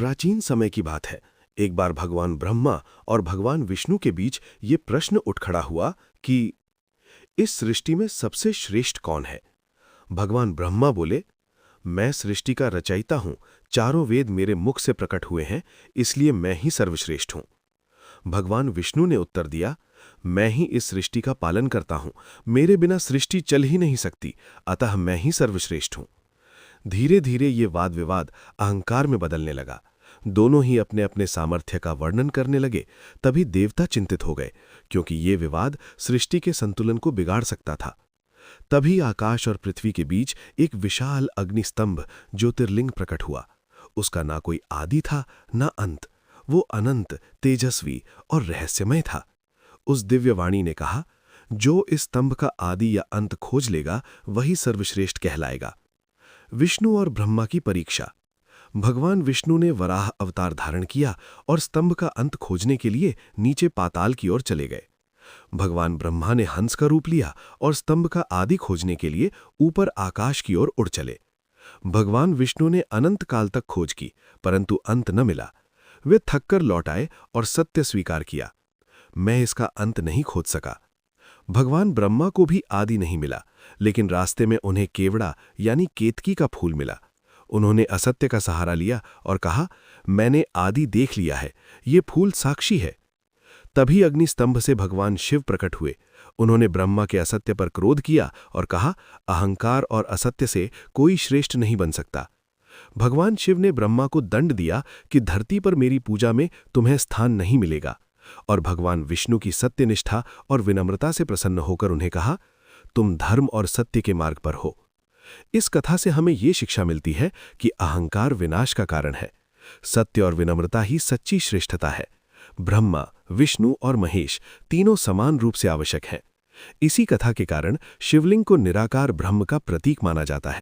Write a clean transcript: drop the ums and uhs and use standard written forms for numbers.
प्राचीन समय की बात है। एक बार भगवान ब्रह्मा और भगवान विष्णु के बीच ये प्रश्न उठ खड़ा हुआ कि इस सृष्टि में सबसे श्रेष्ठ कौन है। भगवान ब्रह्मा बोले, मैं सृष्टि का रचयिता हूं, चारों वेद मेरे मुख से प्रकट हुए हैं, इसलिए मैं ही सर्वश्रेष्ठ हूं। भगवान विष्णु ने उत्तर दिया, मैं ही इस सृष्टि का पालन करता हूं, मेरे बिना सृष्टि चल ही नहीं सकती, अतः मैं ही सर्वश्रेष्ठ हूं। धीरे धीरे ये वाद विवाद अहंकार में बदलने लगा। दोनों ही अपने अपने सामर्थ्य का वर्णन करने लगे। तभी देवता चिंतित हो गए, क्योंकि ये विवाद सृष्टि के संतुलन को बिगाड़ सकता था। तभी आकाश और पृथ्वी के बीच एक विशाल अग्निस्तंभ ज्योतिर्लिंग प्रकट हुआ। उसका ना कोई आदि था ना अंत, वो अनंत, तेजस्वी और रहस्यमय था। उस दिव्य वाणी ने कहा, जो इस स्तंभ का आदि या अंत खोज लेगा वही सर्वश्रेष्ठ कहलाएगा। विष्णु और ब्रह्मा की परीक्षा। भगवान विष्णु ने वराह अवतार धारण किया और स्तंभ का अंत खोजने के लिए नीचे पाताल की ओर चले गए। भगवान ब्रह्मा ने हंस का रूप लिया और स्तंभ का आदि खोजने के लिए ऊपर आकाश की ओर उड़ चले। भगवान विष्णु ने अनंत काल तक खोज की, परंतु अंत न मिला। वे थककर लौट आए और सत्य स्वीकार किया, मैं इसका अंत नहीं खोज सका। भगवान ब्रह्मा को भी आदि नहीं मिला, लेकिन रास्ते में उन्हें केवड़ा यानी केतकी का फूल मिला। उन्होंने असत्य का सहारा लिया और कहा, मैंने आदि देख लिया है, ये फूल साक्षी है। तभी अग्निस्तंभ से भगवान शिव प्रकट हुए। उन्होंने ब्रह्मा के असत्य पर क्रोध किया और कहा, अहंकार और असत्य से कोई श्रेष्ठ नहीं बन सकता। भगवान शिव ने ब्रह्मा को दंड दिया कि धरती पर मेरी पूजा में तुम्हें स्थान नहीं मिलेगा, और भगवान विष्णु की सत्यनिष्ठा और विनम्रता से प्रसन्न होकर उन्हें कहा, तुम धर्म और सत्य के मार्ग पर हो। इस कथा से हमें ये शिक्षा मिलती है कि अहंकार विनाश का कारण है। सत्य और विनम्रता ही सच्ची श्रेष्ठता है। ब्रह्मा, विष्णु और महेश तीनों समान रूप से आवश्यक हैं। इसी कथा के कारण शिवलिंग को निराकार ब्रह्म का प्रतीक माना जाता है।